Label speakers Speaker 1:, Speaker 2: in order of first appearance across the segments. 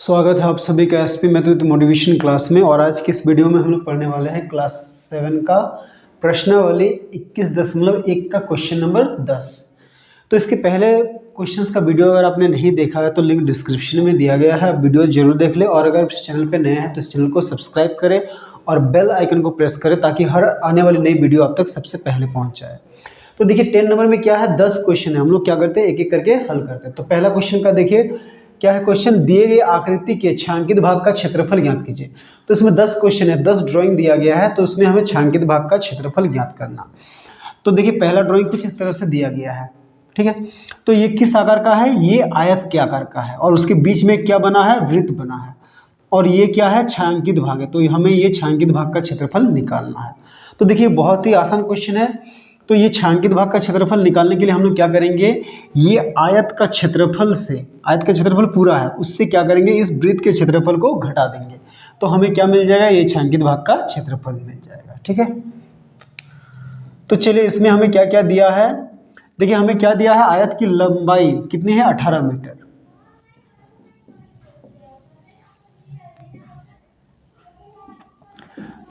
Speaker 1: स्वागत है आप सभी का एसपी मैथमेटिक्स मोटिवेशन क्लास में। और आज की इस वीडियो में हम लोग पढ़ने वाले हैं क्लास 7 का प्रश्नावली 21.1 का क्वेश्चन नंबर 10। तो इसके पहले क्वेश्चंस का वीडियो अगर आपने नहीं देखा है तो लिंक डिस्क्रिप्शन में दिया गया है, वीडियो जरूर देख ले। और अगर इस चैनल पर नए हैं तो इस चैनल को सब्सक्राइब करें और बेल आइकन को प्रेस करें ताकि हर आने वाली नई वीडियो आप तक सबसे पहले पहुँच जाए। तो देखिए 10 नंबर में क्या है, 10 क्वेश्चन है। हम लोग क्या करते हैं, एक एक करके हल करते हैं। तो पहला क्वेश्चन का देखिए क्या है, क्वेश्चन दिए गए आकृति के छायांकित भाग का क्षेत्रफल ज्ञात कीजिए। तो इसमें 10 क्वेश्चन है, 10 ड्राइंग दिया गया है, तो उसमें हमें छायांकित भाग का क्षेत्रफल ज्ञात करना। तो देखिए पहला ड्राइंग कुछ इस तरह से दिया गया है, ठीक है। तो ये किस आकार का है, ये आयत के आकार का है और उसके बीच में क्या बना है, वृत्त बना है। और ये क्या है, छायांकित भाग है, तो हमें ये छायांकित भाग का क्षेत्रफल निकालना है। तो देखिए बहुत ही आसान क्वेश्चन है। तो ये छायांकित भाग का क्षेत्रफल निकालने के लिए हम लोग क्या करेंगे, ये आयत का क्षेत्रफल से, आयत का क्षेत्रफल पूरा है उससे क्या करेंगे, इस वृत्त के क्षेत्रफल को घटा देंगे। तो हमें क्या मिल जाएगा, ये छायांकित भाग का क्षेत्रफल मिल जाएगा, ठीक है। तो चलिए इसमें हमें क्या क्या दिया है, देखिए हमें क्या दिया है, आयत की लंबाई कितनी है, 18 मीटर।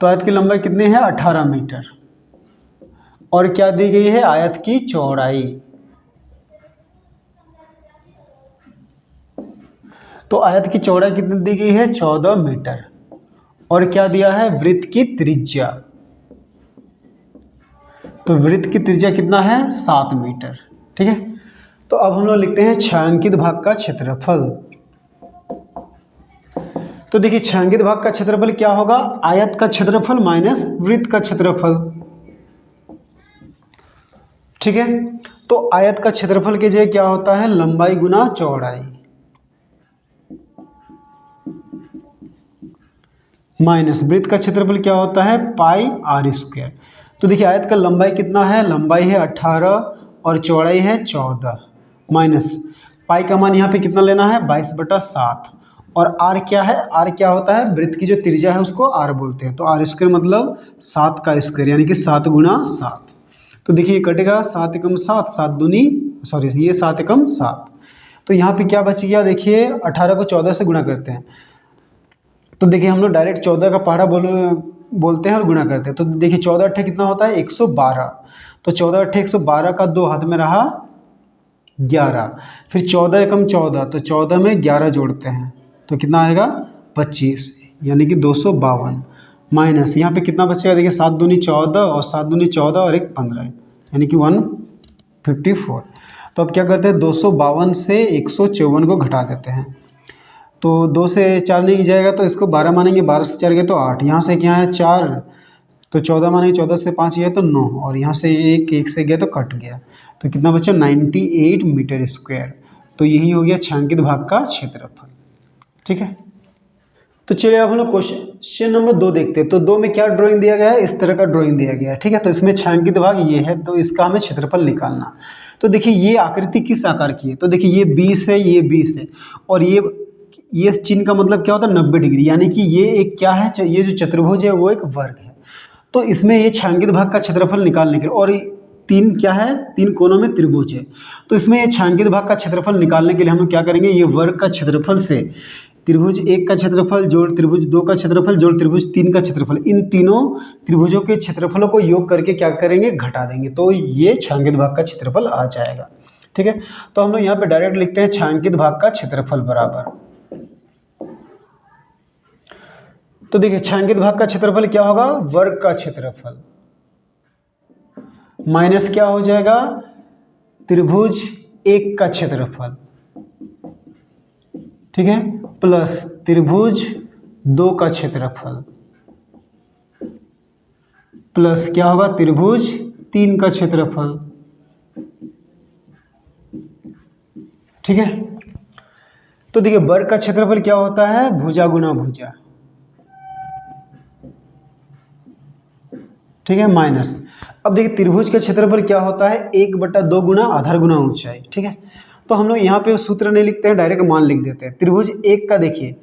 Speaker 1: तो आयत की लंबाई कितनी है, 18 मीटर। और क्या दी गई है, आयत की चौड़ाई। तो आयत की चौड़ाई कितनी दी गई है, 14 मीटर। और क्या दिया है, वृत्त की त्रिज्या। तो वृत्त की त्रिज्या कितना है, 7 मीटर, ठीक है। तो अब हम लोग लिखते हैं छायांकित भाग का क्षेत्रफल। तो देखिए छायांकित भाग का क्षेत्रफल क्या होगा, आयत का क्षेत्रफल माइनस वृत्त का क्षेत्रफल, ठीक है। तो आयत का क्षेत्रफल की जगह क्या होता है, लंबाई गुना चौड़ाई माइनस वृत्त का क्षेत्रफल क्या होता है, पाई आर स्क्वायर। तो देखिए आयत का लंबाई कितना है, लंबाई है 18 और चौड़ाई है 14 माइनस पाई का मान यहाँ पे कितना लेना है, 22/7। और आर क्या है, आर क्या होता है, वृत्त की जो त्रिज्या है उसको आर बोलते हैं। तो आर स्क्वायर मतलब 7 का स्क्वायर यानी कि 7 गुना 7। तो देखिए कटेगा 7 एकम 7, 7 दूनी सॉरी ये 7 एकम 7। तो यहाँ पे क्या बच गया, देखिए 18 को 14 से गुणा करते हैं। तो देखिए हम लोग डायरेक्ट 14 का पहाड़ा बोलते हैं और गुणा करते हैं। तो देखिए 14 अट्ठे कितना होता है, 112। तो 14 अट्ठे 112 का 2 हाथ में रहा 11, फिर 14 एकम 14, तो 14 में 11 जोड़ते हैं तो कितना आएगा, 25 यानी कि 252 माइनस यहाँ पे कितना बचेगा, देखिए 7 दूनी 14 और 7 दूनी 14 और 1 15 यानी कि 154। तो अब क्या करते हैं, 252 से 154 को घटा देते हैं। तो 2 से 4 नहीं जाएगा तो इसको 12 मानेंगे, 12 से 4 गए तो 8, यहाँ से क्या है 4, तो 14 मानेंगे, 14 से 5 गया तो 9, और यहाँ से 1 से गया तो कट गया। तो कितना बचा, 98 मीटर स्क्वायर। तो यही हो गया छायांकित भाग का क्षेत्रफल, ठीक है। तो चलिए अब हम लोग क्वेश्चन नंबर 2 देखते हैं। तो 2 में क्या ड्राइंग दिया गया है, इस तरह का ड्राइंग दिया गया है, ठीक है। तो इसमें छायांकित भाग ये है, तो इसका हमें क्षेत्रफल निकालना। तो देखिए ये आकृति किस आकार की है, तो देखिए ये 20 है, ये 20 है, और ये चिन्ह का मतलब क्या होता है, 90 डिग्री, यानी कि ये एक क्या है, ये जो चतुर्भुज है वो एक वर्ग है। तो इसमें ये छायांकित भाग का क्षेत्रफल निकालने के लिए, और 3 क्या है, 3 कोनों में त्रिभुज है। तो इसमें ये छायांकित भाग का क्षेत्रफल निकालने के लिए हम लोग क्या करेंगे, ये वर्ग का क्षेत्रफल से त्रिभुज 1 का क्षेत्रफल जोड़ त्रिभुज 2 का क्षेत्रफल जोड़ त्रिभुज 3 का क्षेत्रफल, इन तीनों त्रिभुजों के क्षेत्रफलों को योग करके क्या करेंगे, घटा देंगे। तो ये छायांकित भाग का क्षेत्रफल आ जाएगा, ठीक है। तो हम लोग यहाँ पे डायरेक्ट लिखते हैं छायांकित भाग का क्षेत्रफल बराबर। तो देखिए छायांकित भाग का क्षेत्रफल क्या होगा, वर्ग का क्षेत्रफल माइनस क्या हो जाएगा, त्रिभुज 1 का क्षेत्रफल, ठीक है, प्लस त्रिभुज 2 का क्षेत्रफल, प्लस क्या होगा, त्रिभुज 3 का क्षेत्रफल, ठीक है। तो देखिए वर्ग का क्षेत्रफल क्या होता है, भुजा गुना भुजा, ठीक है, माइनस। अब देखिए त्रिभुज का क्षेत्रफल क्या होता है, 1/2 गुना आधार गुना ऊंचाई, ठीक है। तो हम लोग यहाँ पे सूत्र नहीं लिखते हैं, डायरेक्ट मान लिख देते हैं। त्रिभुज 1 का देखिए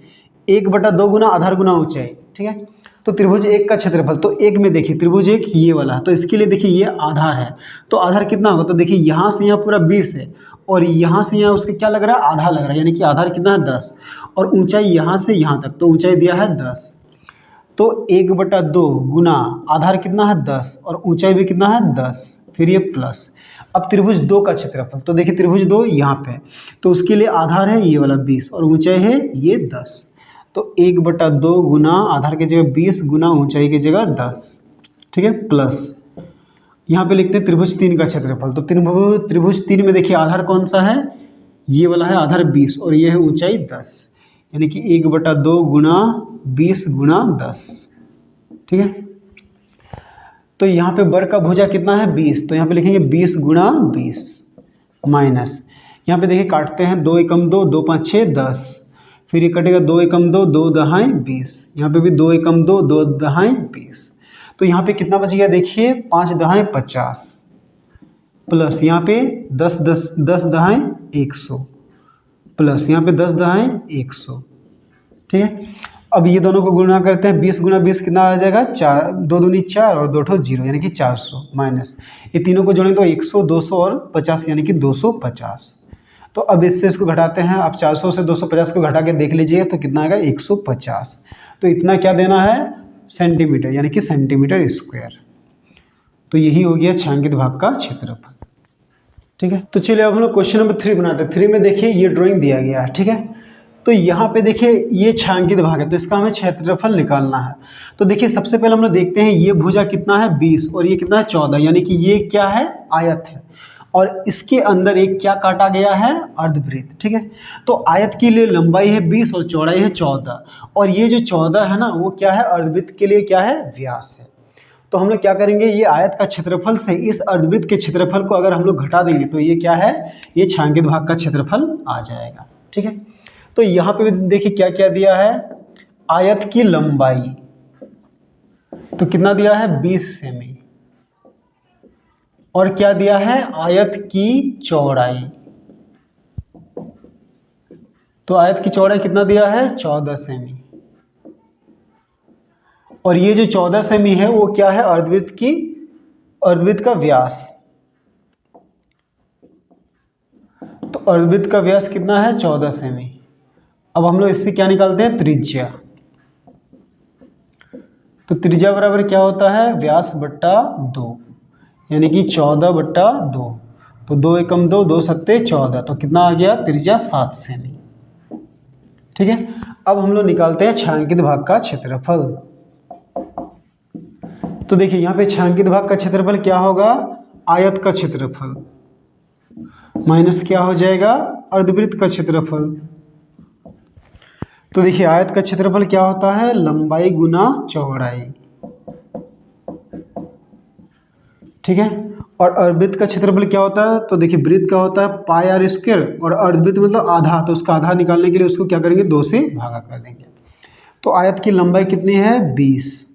Speaker 1: 1/2 गुना आधार गुना ऊंचाई, ठीक है। तो त्रिभुज 1 का क्षेत्रफल, तो 1 में देखिए त्रिभुज 1 ये वाला, तो इसके लिए देखिए ये आधार है, तो आधार कितना होगा, तो देखिए यहाँ से यहाँ पूरा 20 है और यहाँ से यहाँ उसके क्या लग रहा है, आधा लग रहा है, यानी कि आधार कितना है 10। और ऊंचाई यहाँ से यहाँ तक, तो ऊंचाई दिया है 10, तो 1/2 गुना आधार कितना है 10 और ऊंचाई भी कितना है 10, फिर ये प्लस। अब त्रिभुज 2 का क्षेत्रफल, तो देखिए त्रिभुज 2 यहाँ पे, तो उसके लिए आधार है ये वाला 20 और ऊंचाई है ये 10, तो 1/2 गुना आधार की जगह 20 गुना ऊंचाई की जगह 10, ठीक है, प्लस यहाँ पे लिखते हैं त्रिभुज 3 का क्षेत्रफल। तो त्रिभुज 3 में देखिए आधार कौन सा है, ये वाला है आधार 20 और ये है ऊंचाई 10, यानी कि 1/2 गुना 20 गुना 10, ठीक है। तो यहाँ पे वर्ग का भुजा कितना है 20, तो यहाँ पे लिखेंगे 20 गुना 20 माइनस, यहाँ पे देखिए काटते हैं 2 एकम 2, 2 5 6 10, फिर ये कटेगा 2 एकम 2, 2 दहाई 20, यहाँ पे भी 2 एकम 2, 2 दहाई 20, तो यहाँ पे कितना बच गया देखिए 5 दहाई 50 प्लस यहाँ पे 10 दहाई 100 प्लस यहाँ पे 10 दहाई 100, ठीक है। अब ये दोनों को गुणा करते हैं, 20 गुना 20 कितना आ जाएगा 4, 2 दूनी 4 और 2 ठो 0 यानी कि 400 माइनस, ये तीनों को जोड़ें तो 100 200 और 50 यानी कि 250। तो अब इससे इसको घटाते हैं, आप 400 से 250 को घटा के देख लीजिए तो कितना आएगा 150, तो इतना क्या देना है सेंटीमीटर यानी कि सेंटीमीटर स्क्वायर। तो यही हो गया छायांकित भाग का क्षेत्रफल, ठीक है। तो चलिए अब हम लोग क्वेश्चन नंबर 3 बनाते हैं। 3 में देखिए ये ड्राइंग दिया गया है, ठीक है। तो यहाँ पे देखिए ये छायांकित भाग है, तो इसका हमें क्षेत्रफल निकालना है। तो देखिए सबसे पहले हम लोग देखते हैं ये भुजा कितना है 20 और ये कितना है 14, यानी कि ये क्या है आयत है और इसके अंदर एक क्या काटा गया है अर्धवृत्त, ठीक है। तो आयत के लिए लंबाई है 20 और चौड़ाई है 14 और ये जो 14 है ना वो क्या है अर्धवृत्त के लिए क्या है व्यास है। तो हम लोग क्या करेंगे ये आयत का क्षेत्रफल से इस अर्धवृत्त के क्षेत्रफल को अगर हम लोग घटा देंगे तो ये क्या है ये छायांकित भाग का क्षेत्रफल आ जाएगा, ठीक है। तो यहाँ पे देखिए क्या क्या दिया है, आयत की लंबाई तो कितना दिया है 20 सेमी और क्या दिया है आयत की चौड़ाई, तो आयत की चौड़ाई कितना दिया है 14 सेमी और ये जो 14 सेमी है वो क्या है अर्धवृत्त का व्यास, तो अर्धवृत्त का व्यास कितना है 14 सेमी। अब हम लोग इससे क्या निकालते हैं त्रिज्या, तो त्रिज्या बराबर क्या होता है व्यास बट्टा 2 यानी कि 14/2, तो 2 एकम 2, 2 सत्ते 14, तो कितना आ गया त्रिज्या 7 सेमी, ठीक है। अब हम लोग निकालते हैं छायांकित भाग का क्षेत्रफल। तो देखिए यहाँ पे छायांकित भाग का क्षेत्रफल क्या होगा आयत का क्षेत्रफल माइनस क्या हो जाएगा अर्धवृत्त का क्षेत्रफल। तो देखिए आयत का क्षेत्रफल क्या होता है लंबाई गुना चौड़ाई, ठीक है। और अर्धवृत्त का क्षेत्रफल क्या होता है, तो देखिए वृत्त का होता है पाई आर स्क्वायर और अर्धवृत्त मतलब आधा, तो उसका आधा निकालने के लिए उसको क्या करेंगे 2 से भागा कर देंगे। तो आयत की लंबाई कितनी है 20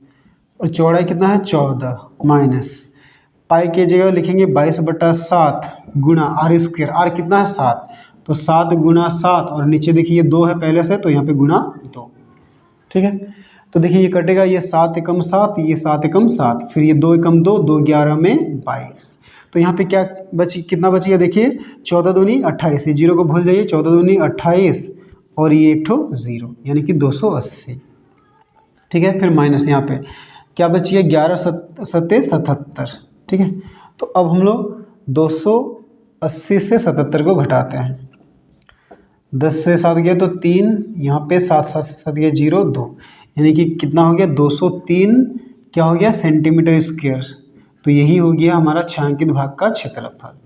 Speaker 1: और चौड़ाई कितना है 14 माइनस पाई की जगह लिखेंगे 22/7 गुना आर स्क्वायर, आर कितना है 7, तो 7 गुना 7 और नीचे देखिए 2 है पहले से तो यहाँ पे गुना 2, ठीक है। तो देखिए ये कटेगा ये 7 एकम 7, ये 7 एकम 7, फिर ये 2 एकम 2, 2 11 में 22, तो यहाँ पे क्या कितना बच गया देखिए 14 दूनी 28, ये 0 को भूल जाइए 14 दूनी 28 और ये एक ठो 0 यानी कि 280, ठीक है। फिर माइनस यहाँ पे क्या बच गया 11 सत्ते 77, ठीक है। तो अब हम लोग 280 से 77 को घटाते हैं, 10 से 7 गया तो 3, यहाँ पे 7 7 7 गया 0 2, यानी कि कितना हो गया 203 क्या हो गया सेंटीमीटर स्क्वायर। तो यही हो गया हमारा छायांकित भाग का क्षेत्रफल,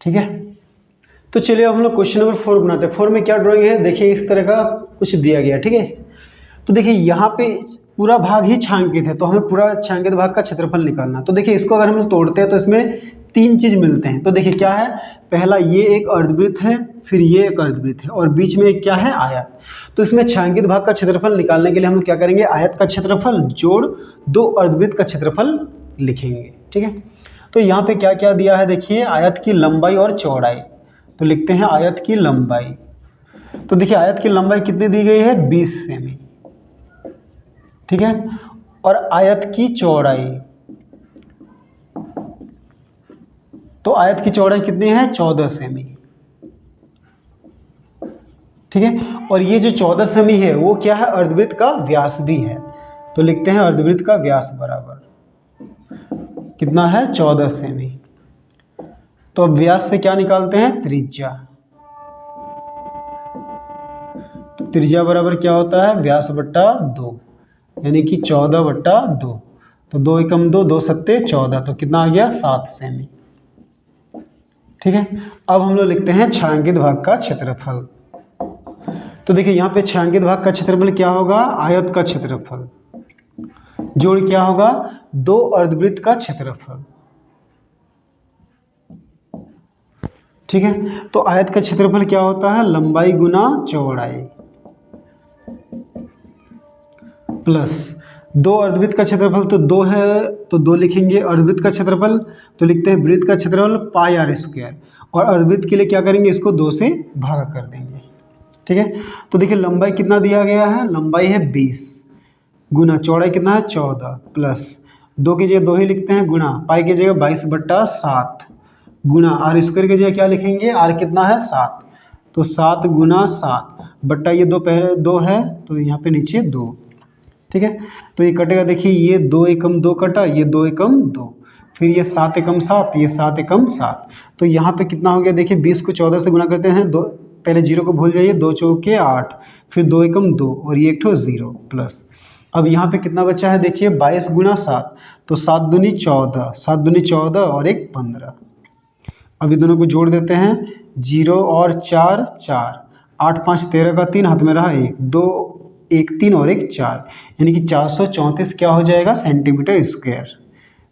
Speaker 1: ठीक है। तो चलिए हम लोग क्वेश्चन नंबर 4 बनाते हैं। 4 में क्या ड्राइंग है देखिए इस तरह का कुछ दिया गया, ठीक है। तो देखिए यहाँ पे पूरा भाग ही छायांकित है तो हमें पूरा छायांकित भाग का क्षेत्रफल निकालना। तो देखिए इसको अगर हम लोग तोड़ते हैं तो इसमें 3 चीज़ मिलते हैं। तो देखिए क्या है पहला ये एक अर्धवृत्त है, फिर ये एक अर्धवृत्त है और बीच में एक क्या है आयत। तो इसमें छायांकित भाग का क्षेत्रफल निकालने के लिए हम लोग क्या करेंगे आयत का क्षेत्रफल जोड़ 2 अर्धवृत्त का क्षेत्रफल लिखेंगे, ठीक है। तो यहाँ पे क्या क्या दिया है देखिए आयत की लंबाई और चौड़ाई, तो लिखते हैं आयत की लंबाई। तो देखिए आयत की लंबाई कितनी दी गई है 20 सेमी, ठीक है। और आयत की चौड़ाई, तो आयत की चौड़ाई कितनी है 14 सेमी। ठीक है। और ये जो 14 सेमी है वो क्या है, अर्धवृत्त का व्यास भी है। तो लिखते हैं अर्धवृत्त का व्यास बराबर कितना है, 14 सेमी। तो अब व्यास से क्या निकालते हैं, त्रिज्या। तो त्रिज्या बराबर क्या होता है, व्यास बट्टा 2, यानी कि 14/2। तो 2 एकम 2, 2 सत्ते 14, तो कितना आ गया, 7 सेमी। ठीक है। अब हम लोग लिखते हैं छायांकित भाग का क्षेत्रफल। तो देखिए यहाँ पे छायांकित भाग का क्षेत्रफल क्या होगा, आयत का क्षेत्रफल जोड़ क्या होगा, 2 अर्धवृत्त का क्षेत्रफल। ठीक है। तो आयत का क्षेत्रफल क्या होता है, लंबाई गुना चौड़ाई प्लस 2 अर्धवृत्त का क्षेत्रफल, तो 2 है तो 2 लिखेंगे अर्धवृत्त का क्षेत्रफल, तो लिखते हैं वृत्त का क्षेत्रफल पाई आर स्क्वायर, और अर्धवृत्त के लिए क्या करेंगे, इसको 2 से भाग कर देंगे। ठीक है। तो देखिए लंबाई कितना दिया गया है, लंबाई है 20 गुना चौड़ाई कितना है 14 प्लस 2 की जगह 2 ही लिखते हैं गुना पाई की जगह 22/7 गुना आर स्क्वायर की जगह क्या लिखेंगे, आर कितना है 7, तो 7 गुना 7 बट्टा ये 2 पहले 2 है तो यहाँ पे नीचे 2। ठीक है। तो ये कटेगा, देखिए ये 2 एकम 2 कटा, ये 2 एकम 2, फिर ये 7 एकम 7, ये 7 एकम 7। तो यहाँ पे कितना हो गया, देखिए 20 को 14 से गुना करते हैं, 2 पहले 0 को भूल जाइए, 2 चौके 8, फिर 2 एकम 2 और ये एक ठो 0 प्लस। अब यहाँ पे कितना बचा है, देखिए 22 गुना 7, तो 7 दूनी 14, 7 दूनी 14 और एक 15। अब ये दोनों को जोड़ देते हैं, 0 और 4 4, 8 5 13 का 3 हाथ में रहा 1, 2 1 3 और एक 4, यानी कि 434 क्या हो जाएगा, सेंटीमीटर स्क्वायर।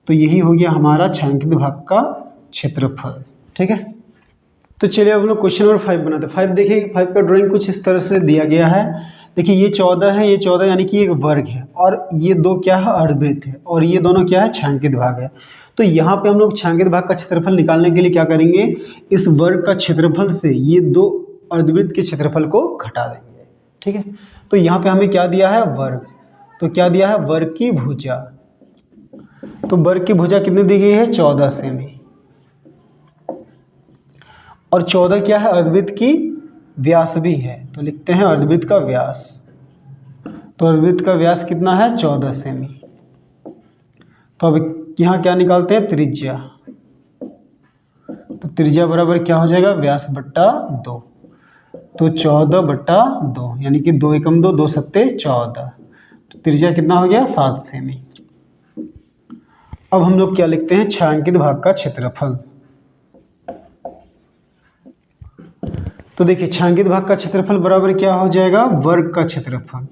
Speaker 1: तो यही हो गया हमारा छायांकित भाग का क्षेत्रफल। ठीक है। तो चलिए अब हम लोग क्वेश्चन नंबर 5 बनाते हैं। 5 देखिए, 5 का ड्राइंग कुछ इस तरह से दिया गया है। देखिए ये 14 है, ये 14 यानी कि एक वर्ग है, और ये 2 क्या है, अर्धवृत्त है, और ये दोनों क्या है, छायांकित भाग है। तो यहाँ पे हम लोग छायांकित भाग का क्षेत्रफल निकालने के लिए क्या करेंगे, इस वर्ग का क्षेत्रफल से ये 2 अर्धवृत्त के क्षेत्रफल को घटा देंगे। ठीक है। तो यहाँ पे हमें क्या दिया है, वर्ग, तो क्या दिया है, वर्ग की भुजा। तो वर्ग की भुजा कितनी दी गई है, 14 सेमी, और 14 क्या है, अर्धवृत्त की व्यास भी है, तो लिखते हैं अर्धवृत्त का व्यास। तो अर्धवृत्त का व्यास कितना है, 14 सेमी। तो अब यहाँ क्या निकालते हैं, त्रिज्या। तो त्रिज्या बराबर क्या हो जाएगा, व्यास बट्टा 2, तो 14/2, यानी कि 2 एकम 2, 2 सत्ते 14, तो त्रिज्या कितना हो गया, 7 सेमी। अब हम लोग क्या लिखते हैं, छायांकित भाग का क्षेत्रफल। तो देखिए छायांकित भाग का क्षेत्रफल बराबर क्या हो जाएगा, वर्ग का क्षेत्रफल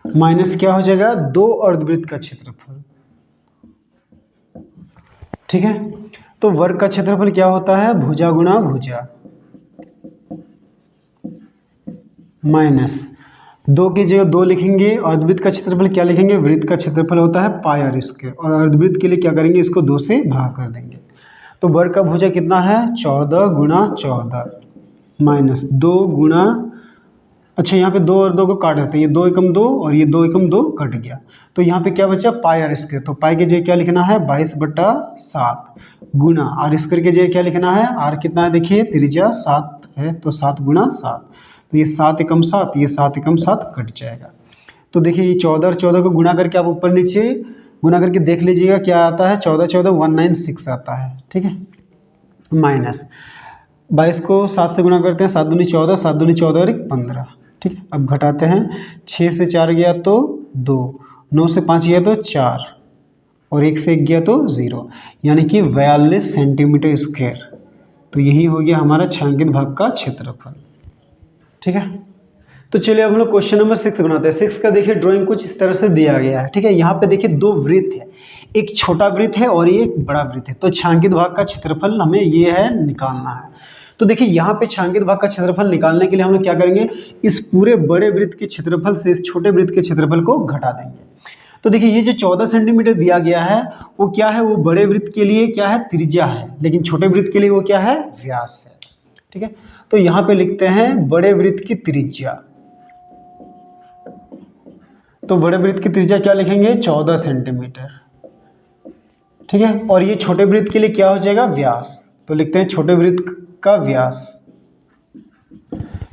Speaker 1: माइनस क्या हो जाएगा, 2 अर्धवृत्त का क्षेत्रफल। ठीक है। तो वर्ग का क्षेत्रफल क्या होता है, भुजा गुना भुजा माइनस 2 की जगह 2 लिखेंगे, अर्धवृत्त का क्षेत्रफल क्या लिखेंगे, वृत्त का क्षेत्रफल होता है पाई आर स्क्वायर, और अर्धवृत्त के लिए क्या करेंगे, इसको 2 से भाग कर देंगे। तो वर्ग का भुजा कितना है, 14 गुना 14 माइनस 2 गुना, अच्छा यहाँ पे 2 और 2 को काट देते हैं, ये 2 एकम 2 और ये 2 एकम 2 कट गया, तो यहाँ पे क्या बचा, पाई आर स्क्वायर। तो पाई की जगह क्या लिखना है, 22/7 गुना आर स्क्वायर की जगह क्या लिखना है, आर कितना है, देखिए त्रिज्या 7 है, तो 7 गुना 7, तो ये 7 एकम 7, ये 7 एकम 7 कट जाएगा। तो देखिए ये 14 और 14 को गुना करके आप ऊपर नीचे गुना करके देख लीजिएगा क्या आता है, 14 14 196 आता है। ठीक है। माइनस 22 को 7 से गुना करते हैं, 7 दूनी 14, 7 दूनी 14 और एक 15। ठीक है। अब घटाते हैं, 6 से 4 गया तो 2, 9 से 5 गया तो 4, और 1 से 1 गया तो 0, यानी कि 42 सेंटीमीटर स्क्वायर। तो यही हो गया हमारा छायांकित भाग का क्षेत्रफल। ठीक है। तो चलिए अब हम लोग क्वेश्चन नंबर 6 बनाते हैं। 6 का देखिए ड्राइंग कुछ इस तरह से दिया गया है। ठीक है। यहाँ पे देखिए 2 वृत्त है, एक छोटा वृत्त है और ये एक बड़ा वृत्त है। तो छायांकित भाग का क्षेत्रफल हमें ये है निकालना है। तो देखिए यहाँ पे छायांकित भाग का क्षेत्रफल निकालने के लिए हम लोग क्या करेंगे, इस पूरे बड़े वृत्त के क्षेत्रफल से इस छोटे वृत्त के क्षेत्रफल को घटा देंगे। तो देखिए ये जो 14 सेंटीमीटर दिया गया है वो क्या है, वो बड़े वृत्त के लिए क्या है, त्रिज्या है, लेकिन छोटे वृत्त के लिए वो क्या है, व्यास है। ठीक है। तो यहाँ पे लिखते हैं बड़े वृत्त की त्रिज्या। तो बड़े वृत्त की त्रिज्या क्या लिखेंगे, 14 सेंटीमीटर। ठीक है। और ये छोटे वृत्त के लिए क्या हो जाएगा, व्यास। तो लिखते हैं छोटे वृत्त का व्यास।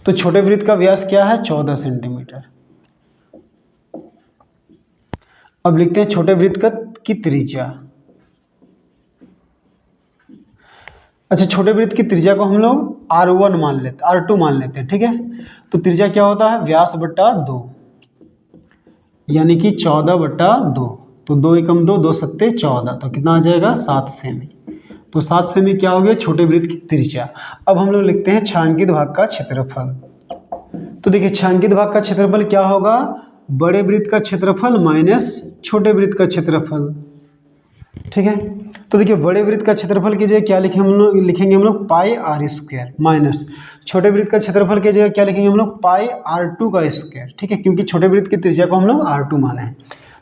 Speaker 1: तो छोटे वृत्त का व्यास क्या है 14 सेंटीमीटर। अब लिखते हैं छोटे वृत्त की त्रिज्या। अच्छा, छोटे वृत्त की त्रिज्या को हम लोग R1 मान लेते हैं, R2 मान लेते हैं, ठीक है। तो त्रिज्या क्या होता है, व्यास बटा 2, यानी कि 14/2। तो 2 एकम 2, 2 सत्ते 14, तो कितना आ जाएगा 7 सेमी। तो 7 सेमी क्या हो गया छोटे वृत्त की त्रिज्या। अब हम लोग लिखते हैं छायांकित भाग का क्षेत्रफल। तो देखिए छायांकित भाग का क्षेत्रफल क्या होगा, बड़े वृत्त का क्षेत्रफल माइनस छोटे वृत्त का क्षेत्रफल, ठीक है। तो देखिए बड़े वृत्त का क्षेत्रफल की जगह क्या लिखेंगे हम लोग पाई आर स्क्वायर, माइनस छोटे वृत्त का क्षेत्रफल की जगह क्या लिखेंगे हम लोग पाई R2 का स्क्वायर, ठीक है, क्योंकि छोटे वृत्त की त्रिज्या को हम लोग R2 माने हैं।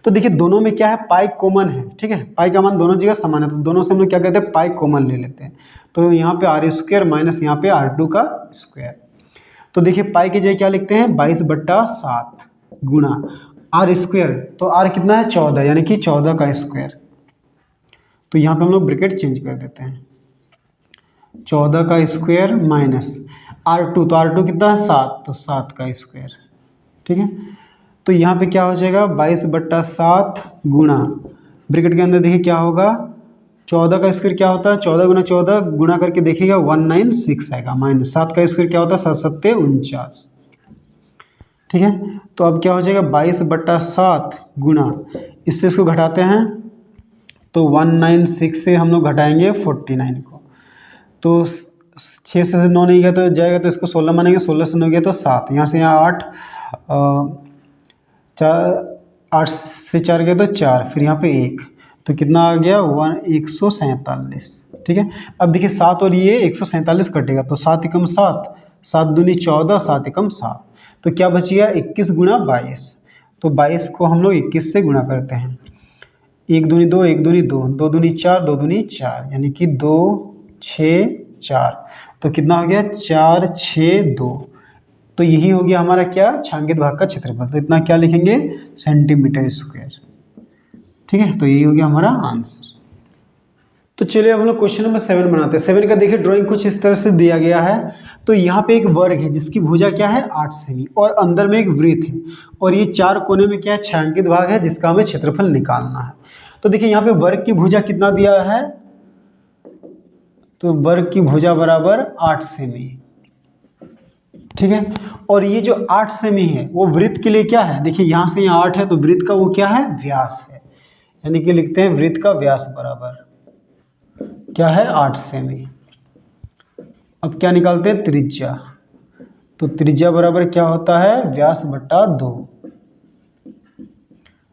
Speaker 1: तो देखिए दोनों में क्या है, पाई कॉमन है, ठीक है, पाई का मान दोनों जगह समान है, तो दोनों से हम लोग क्या कहते हैं, पाई कॉमन ले लेते हैं। तो यहाँ पे R स्क्वायर माइनस यहाँ पे R2 का स्क्वायर। तो देखिए पाई की जगह क्या लिखते हैं 22/7 गुणा R स्क्वायर, तो R कितना है 14, यानी कि 14 का स्क्वायर। तो यहाँ पे हम लोग ब्रैकेट चेंज कर देते हैं, 14 का स्क्वायर माइनस R2, तो R2 कितना है 7, तो 7 का स्क्वायर, ठीक है। तो यहाँ पे क्या हो जाएगा 22/7 गुणा, ब्रैकेट के अंदर देखिए क्या होगा 14 का स्क्वायर क्या होता है 14 गुना 14 गुणा करके देखिएगा 196 आएगा, माइनस 7 का स्क्वायर क्या होता है 7 7 49, ठीक है। तो अब क्या हो जाएगा 22/7 गुणा, इससे इसको घटाते हैं तो 196 से हम लोग घटाएंगे 49 को, तो 6 से 9 नहीं गया तो जाएगा, तो इसको 16 मानेंगे, 16 से 9 गया तो 7, यहाँ से यहाँ 8, 8 से 4 गया तो 4, फिर यहाँ पे 1, तो कितना आ गया 147, ठीक है। अब देखिए 7 और ये 147 कटेगा, तो 7 एकम 7, 7 दूनी 14, 7 एकम 7, तो क्या बचिएगा 21 गुणा 22। तो 22 को हम लोग 21 से गुणा करते हैं, 1 दूनी 2, 1 दूनी 2, 2 दूनी 4, 2 दूनी 4, यानी कि 2 6 4, तो कितना हो गया 4 6 2। तो यही हो गया हमारा क्या छायांकित भाग का क्षेत्रफल। तो इतना क्या लिखेंगे सेंटीमीटर स्क्वायर, ठीक है। तो यही हो गया हमारा आंसर। तो चलिए हम लोग क्वेश्चन नंबर 7 बनाते हैं। 7 का देखिए ड्राइंग कुछ इस तरह से दिया गया है। तो यहाँ पे एक वर्ग है जिसकी भुजा क्या है 8 सेमी, और अंदर में एक वृत्त है, और ये 4 कोने में क्या है छायांकित भाग है जिसका हमें क्षेत्रफल निकालना है। तो देखिए यहाँ पे वर्ग की भुजा कितना दिया है, तो वर्ग की भुजा बराबर 8 सेमी, ठीक है। और ये जो 8 सेमी है वो वृत्त के लिए क्या है, देखिए यहाँ से यहाँ 8 है, तो वृत्त का वो क्या है व्यास है, यानी कि लिखते हैं वृत्त का व्यास बराबर क्या है 8 सेमी। अब क्या निकालते हैं त्रिज्या, तो त्रिज्या बराबर क्या होता है व्यास बटा 2,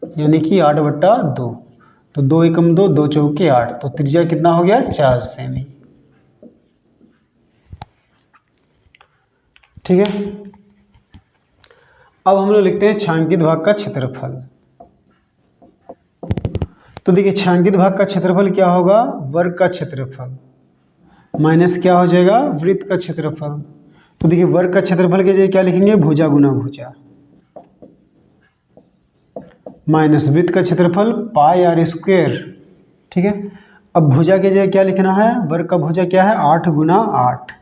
Speaker 1: यानी कि 8/2, तो 2 एकम 2, 2 चौके 8, तो त्रिज्या कितना हो गया 4 सेमी, ठीक है। अब हम लोग लिखते हैं छायांकित भाग का क्षेत्रफल। तो देखिए छायांकित भाग का क्षेत्रफल क्या होगा वर्ग का क्षेत्रफल माइनस क्या हो जाएगा वृत्त का क्षेत्रफल। तो देखिए वर्ग का क्षेत्रफल के जगह क्या लिखेंगे भुजा गुना भुजा, माइनस वृत्त का क्षेत्रफल पाई आर स्क्वायर, ठीक है। अब भुजा के जगह क्या लिखना है, वर्ग का भुजा क्या है 8 गुना 8,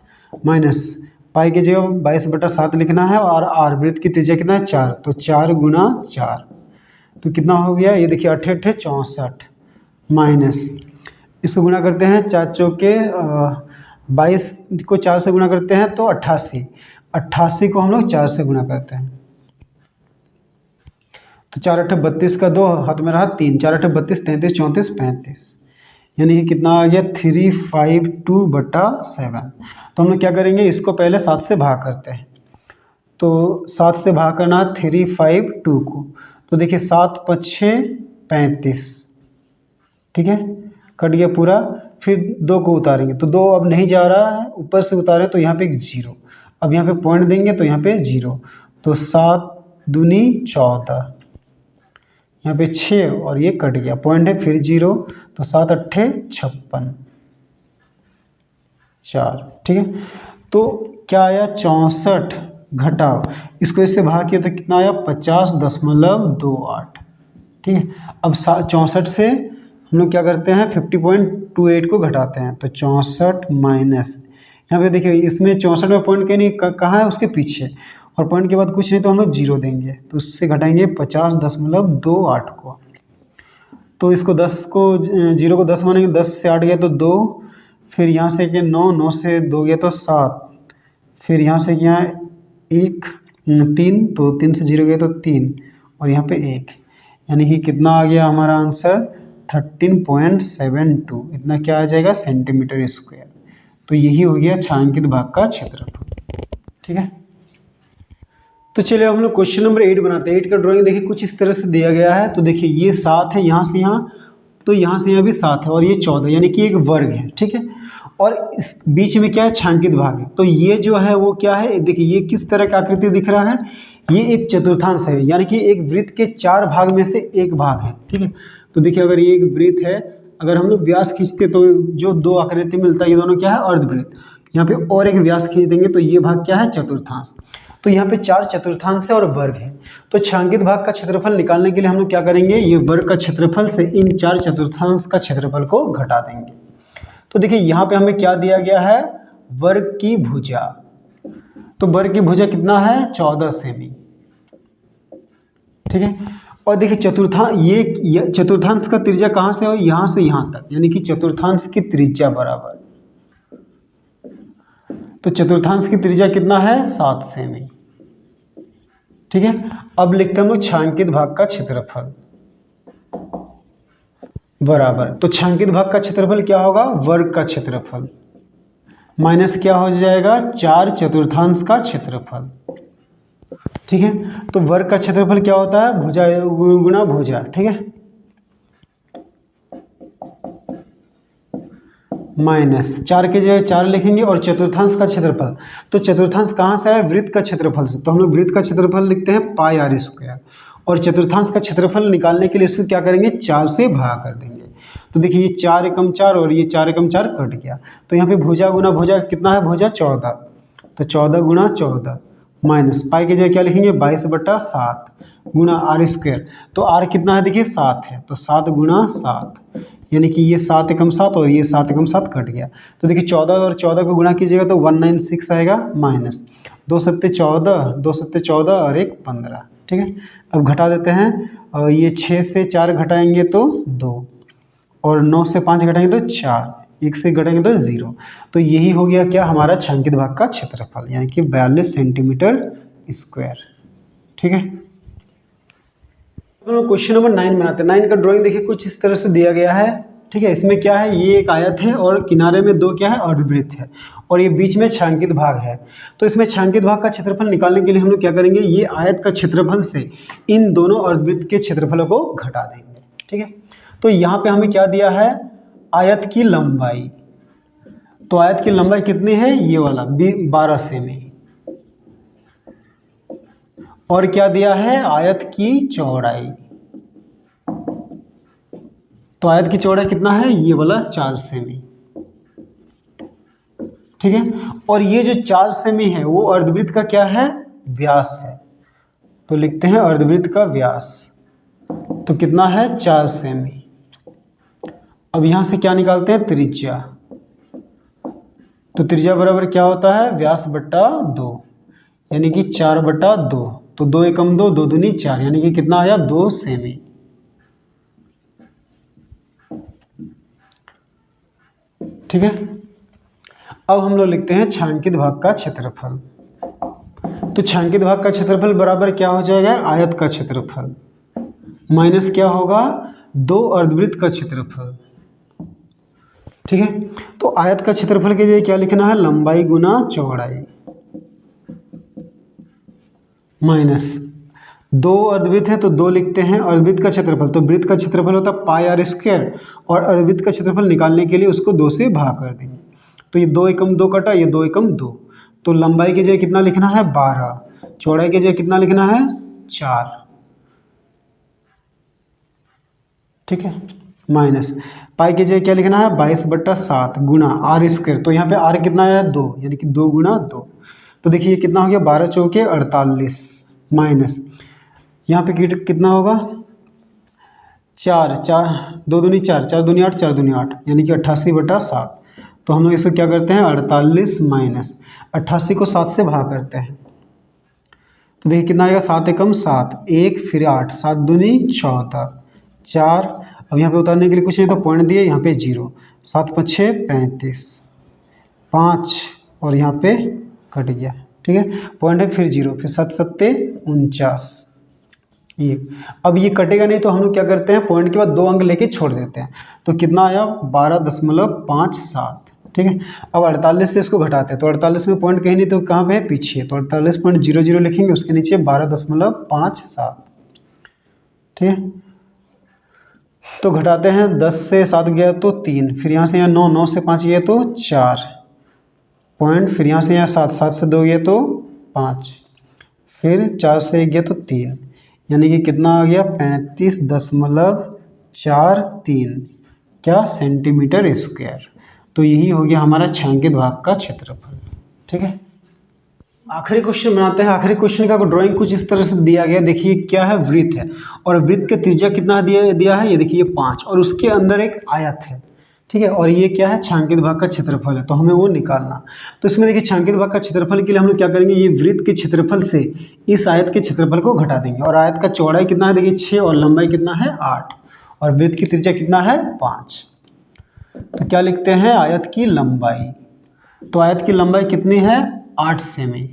Speaker 1: माइनस पाई की जगह 22/7 लिखना है, और आर वृत्त की त्रिज्या कितना है 4, तो 4 गुना 4, तो कितना हो गया ये देखिए 8 8 64, माइनस इसको गुना करते हैं 4 चौके 22 को 4 से गुना करते हैं तो 88, 88 को हम लोग 4 से गुना करते हैं, तो 4 8 32 का 2 हाथ में रहा 3, 4 8 32 33 34 35, यानी कि कितना आ गया 352/7। तो हम लोग क्या करेंगे इसको पहले 7 से भाग करते हैं, तो 7 से भाग करना 352 को, तो देखिए 7 5 6 35, ठीक है, कट गया पूरा। फिर 2 को उतारेंगे तो 2 अब नहीं जा रहा है, ऊपर से उतारे तो यहाँ पे एक 0, अब यहाँ पे पॉइंट देंगे तो यहाँ पे 0, तो 7 दूनी 14, यहाँ पे 6 और ये कट गया पॉइंट है, फिर 0, तो 7 8 56 4, ठीक है। तो क्या आया 64 घटाओ इसको इससे भाग किया तो कितना आया 50.28, ठीक है। अब 64 से हम लोग क्या करते हैं 50.28 को घटाते हैं, तो 64 माइनस यहाँ पे देखिए इसमें 64वां पॉइंट कहीं नहीं, कहाँ है उसके पीछे, और पॉइंट के बाद कुछ नहीं तो हम लोग जीरो देंगे, तो उससे घटाएंगे 50.28 को। तो इसको 10 को जीरो को 10 मानेंगे, 10 से 8 गया तो 2, फिर यहाँ से क्या 9, 9 से 2 गया तो 7, फिर यहाँ से क्या 1 3, तो 3 से 0 गया तो 3, और यहाँ पे 1, यानी कि कितना आ गया हमारा आंसर 13.72, इतना क्या आ जाएगा सेंटीमीटर स्क्वायर। तो यही हो गया छायांकित भाग का क्षेत्रफल। ठीक है, तो चलिए हम लोग क्वेश्चन नंबर 8 बनाते हैं। 8 का ड्राइंग देखिए कुछ इस तरह से दिया गया है। तो देखिए ये 7 है, यहाँ से यहाँ, तो यहाँ से यहाँ भी 7 है, और ये 14, यानी कि एक वर्ग है। ठीक है, और इस बीच में क्या है छायांकित भाग है। तो ये जो है वो क्या है, देखिए ये किस तरह का आकृति दिख रहा है, ये एक चतुर्थांश है, यानी कि एक वृत्त के 4 भाग में से एक भाग है। ठीक है, तो देखिए अगर ये एक वृत्त है, अगर हम लोग व्यास खींचते तो जो दो आकृति मिलता है ये दोनों क्या है अर्धवृत्त, यहाँ पे और एक व्यास खींच देंगे तो ये भाग क्या है चतुर्थांश। तो यहाँ पे 4 चतुर्थांश है और वर्ग है। तो छायांकित भाग का क्षेत्रफल निकालने के लिए हम लोग क्या करेंगे, ये वर्ग का क्षेत्रफल से इन 4 चतुर्थांश का क्षेत्रफल को घटा देंगे। तो देखिए यहाँ पे हमें क्या दिया गया है, वर्ग की भुजा। तो वर्ग की भुजा कितना है 14 सेमी। ठीक है, और देखिए चतुर्थांश, ये चतुर्थांश का त्रिज्या कहाँ से हो, यहाँ से यहाँ तक, यानी कि चतुर्थांश की त्रिज्या बराबर, तो चतुर्थांश की त्रिज्या कितना है 7 सेमी। ठीक है, अब लिखते हैं हम लोग छायांकित भाग का क्षेत्रफल बराबर, तो छायांकित भाग का क्षेत्रफल क्या होगा, वर्ग का क्षेत्रफल माइनस क्या हो जाएगा 4 चतुर्थांश का क्षेत्रफल। ठीक है, तो वर्ग का क्षेत्रफल क्या होता है, भुजा गुणा भुजा। ठीक है, माइनस 4 के जगह 4 लिखेंगे, और चतुर्थांश का क्षेत्रफल, तो चतुर्थांश कहाँ से है, वृत्त का क्षेत्रफल से, तो हम लोग वृत्त का क्षेत्रफल लिखते हैं पाई आर स्क्वायर, और चतुर्थांश का क्षेत्रफल निकालने के लिए इसको क्या करेंगे 4 से भाग कर देंगे। तो देखिए ये 4 एकम 4 और ये 4 एकम 4 कट गया, तो यहाँ पे भुजा गुना भुजा कितना है, भुजा 14, तो 14 गुना 14 माइनस पाई की जगह क्या लिखेंगे 22/7 गुना आर स्क्वायर, तो आर कितना है देखिए 7 है, तो 7 गुना 7, यानी कि ये 7 एकम 7 और ये 7 एकम 7 कट गया। तो देखिए 14 और 14 को गुणा कीजिएगा तो 196 आएगा, माइनस 2 सत्ते 14, 2 सत्ते 14 और 1 15। ठीक है, अब घटा देते हैं, और ये 6 से 4 घटाएंगे तो 2, और 9 से 5 घटाएंगे तो 4, 1 से घटाएंगे तो 0। तो यही हो गया क्या हमारा छायांकित भाग का क्षेत्रफल, यानी कि 42 सेंटीमीटर स्क्वायर। ठीक है, क्वेश्चन नंबर 9 बनाते हैं। 9 का ड्राइंग देखिए कुछ इस तरह से दिया गया है। ठीक है, इसमें क्या है, ये एक आयत है और किनारे में 2 क्या है अर्धवृत्त है, और ये बीच में छायांकित भाग है। तो इसमें छायांकित भाग का क्षेत्रफल निकालने के लिए हम लोग क्या करेंगे, ये आयत का क्षेत्रफल से इन दोनों अर्धवृत्त के क्षेत्रफलों को घटा देंगे। ठीक है, तो यहाँ पे हमें क्या दिया है, आयत की लंबाई, तो आयत की लंबाई कितनी है, ये वाला 12 सेमी, और क्या दिया है आयत की चौड़ाई, तो आयत की चौड़ाई कितना है, ये वाला 4 सेमी। ठीक है, और ये जो 4 सेमी है वो अर्धवृत्त का क्या है, व्यास है, तो लिखते हैं अर्धवृत्त का व्यास, तो कितना है 4 सेमी। अब यहाँ से क्या निकालते हैं त्रिज्या, तो त्रिज्या बराबर क्या होता है व्यास बट्टा 2, यानी कि 4/2, तो 2 एकम 2, 2 दूनी 4, यानी कि कितना आया 2 सेमी। ठीक है, अब हम लोग लिखते हैं छायांकित भाग का क्षेत्रफल, तो छायांकित भाग का क्षेत्रफल बराबर क्या हो जाएगा, आयत का क्षेत्रफल माइनस क्या होगा 2 अर्धवृत्त का क्षेत्रफल। ठीक है, तो आयत का क्षेत्रफल के लिए क्या लिखना है, लंबाई गुना चौड़ाई, माइनस 2 अर्धवृत्त है तो 2 लिखते हैं, अर्धवृत्त का क्षेत्रफल, तो वृत्त का क्षेत्रफल होता है पाई आर स्क्वायर, और अर्धवृत्त का क्षेत्रफल निकालने के लिए उसको 2 से भाग कर देंगे, तो ये 2 एकम 2 कटा, ये 2 एकम 2, तो लंबाई की जगह कितना लिखना है 12, चौड़ाई की जगह कितना लिखना है 4। ठीक है, माइनस पाई की जगह क्या लिखना है 22/7 गुना आर स्क्वायर, तो यहाँ पे आर कितना है 2, यानी कि 2 गुना 2, तो देखिए ये कितना हो गया 12 चौके 48, माइनस यहाँ पे कितना होगा 4, 4 2 दूनी 4, 4 दूनी 8, 4 दूनी 8, यानी कि 88/7, तो हम लोग इसको क्या करते हैं 48 माइनस 88 को 7 से भाग करते हैं। तो देखिए कितना आएगा 7 एकम 7, 1 फिर 8, 7 दूनी 14, 4। अब यहाँ पे उतारने के लिए कुछ नहीं तो पॉइंट दिए, यहाँ पे 0, 7 × 6 35, 5 और यहाँ पे कट गया, ठीक है, पॉइंट है फिर 0, फिर 7 × 7 = 49। ये अब ये कटेगा नहीं तो हम लोग क्या करते हैं पॉइंट के बाद 2 अंक लेके छोड़ देते हैं। तो कितना आया 12.57, ठीक है। अब 48 से इसको घटाते हैं तो 48 में पॉइंट कहीं नहीं तो कहाँ पे है पीछे, तो 48.00 लिखेंगे, उसके नीचे 12.57, ठीक है। तो घटाते हैं 10 से 7 गया तो 3, फिर यहाँ से यहाँ 9, 9 से 5 गया तो 4 पॉइंट, फिर यहाँ से यहाँ 7, 7 से 2 गया तो 5, फिर 4 से 1 गया तो 3, यानी कि कितना आ गया 35.43 क्या सेंटीमीटर स्क्वायर। तो यही हो गया हमारा छायांकित भाग का क्षेत्रफल, ठीक है। आखिरी क्वेश्चन बनाते हैं। आखिरी क्वेश्चन का ड्राइंग कुछ इस तरह से दिया गया, देखिए क्या है वृत्त है और वृत्त का त्रिज्या कितना दिया है, ये देखिए 5 और उसके अंदर एक आयत है, ठीक है, और ये क्या है छायांकित भाग का क्षेत्रफल है, तो हमें वो निकालना। तो इसमें देखिए छायांकित भाग का क्षेत्रफल के लिए हम लोग क्या करेंगे, ये वृत्त के क्षेत्रफल से इस आयत के क्षेत्रफल को घटा देंगे और आयत का चौड़ाई कितना है देखिए 6 और लंबाई कितना है 8 और वृत्त की त्रिज्या कितना है 5। तो क्या लिखते हैं आयत की लंबाई, तो आयत की लंबाई कितनी है 8 सेमी,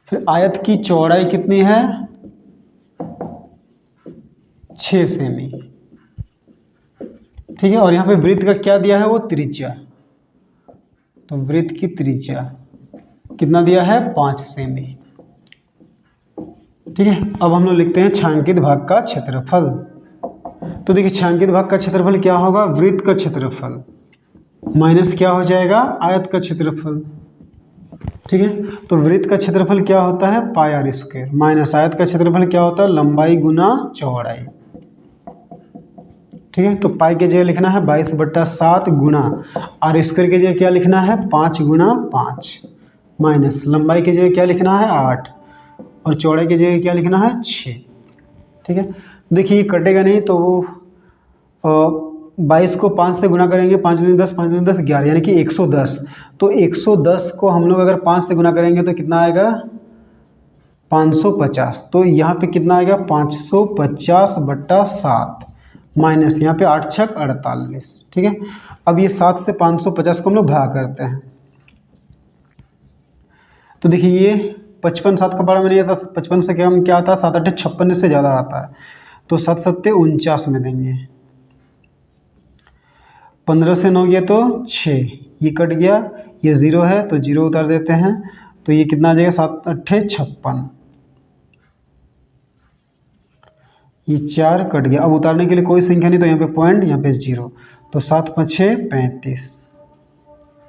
Speaker 1: फिर आयत की चौड़ाई कितनी है 6 सेमी, ठीक है, और यहाँ पे वृत्त का क्या दिया है वो त्रिज्या, तो वृत्त की त्रिज्या कितना दिया है 5 सेमी, ठीक है। अब हम लोग लिखते हैं छायांकित भाग का क्षेत्रफल। तो देखिए छायांकित भाग का क्षेत्रफल क्या होगा, वृत्त का क्षेत्रफल माइनस क्या हो जाएगा आयत का क्षेत्रफल, ठीक है। तो वृत्त का क्षेत्रफल क्या होता है πr² माइनस आयत का क्षेत्रफल क्या होता है लंबाई गुना चौड़ाई, ठीक है। तो पाई की जगह लिखना है 22/7 गुना r² की जगह क्या लिखना है 5 × 5 माइनस लंबाई की जगह क्या लिखना है 8 और चौड़ाई की जगह क्या लिखना है 6, ठीक है। देखिए ये कटेगा नहीं तो वो 22 को 5 से गुना करेंगे, 5 × 10, 5 × 10 11 यानी कि 110। तो 110 को हम लोग अगर 5 से गुना करेंगे तो कितना आएगा 550। तो यहाँ पे कितना आएगा 550/7 माइनस यहाँ पे 8 × 6 = 48, ठीक है। अब ये 7 से 550 को हम लोग भाग करते हैं तो देखिए ये 55 7 का बड़ा में नहीं आता, 55 से क्या आता है 7 8 56 से ज़्यादा आता है, तो 7 7 49 में देंगे, 15 से 9 गया तो 6, ये कट गया, ये 0 है तो 0 उतार देते हैं, तो ये कितना आ जाएगा 7 8 56, ये 4 कट गया। अब उतारने के लिए कोई संख्या नहीं तो यहाँ पे पॉइंट, यहाँ पे 0, तो 7 × 5 = 35,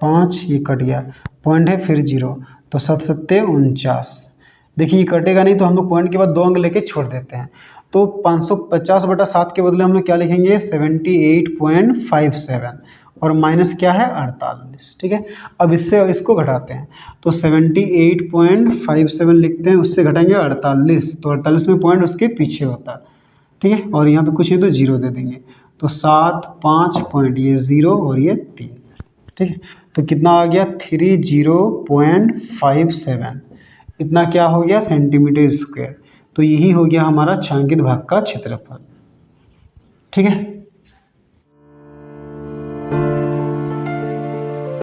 Speaker 1: 5 ये कट गया, पॉइंट है फिर 0, तो 7 7 49। देखिए ये कटेगा नहीं तो हम लोग पॉइंट के बाद 2 अंक लेके छोड़ देते हैं, तो 550/7 के बदले हम लोग क्या लिखेंगे 78.57 और माइनस क्या है 48, ठीक है। अब इससे इसको घटाते हैं तो 78.57 लिखते हैं, उससे घटाएंगे 48, तो 48 में पॉइंट उसके पीछे होता है, ठीक है, और यहाँ पे कुछ नहीं तो 0 दे देंगे, तो 7 5 पॉइंट ये 0 और ये 3, ठीक है। तो कितना आ गया 30.57, इतना क्या हो गया सेंटीमीटर स्क्वायर। तो यही हो गया हमारा छायांकित भाग का क्षेत्रफल, ठीक है।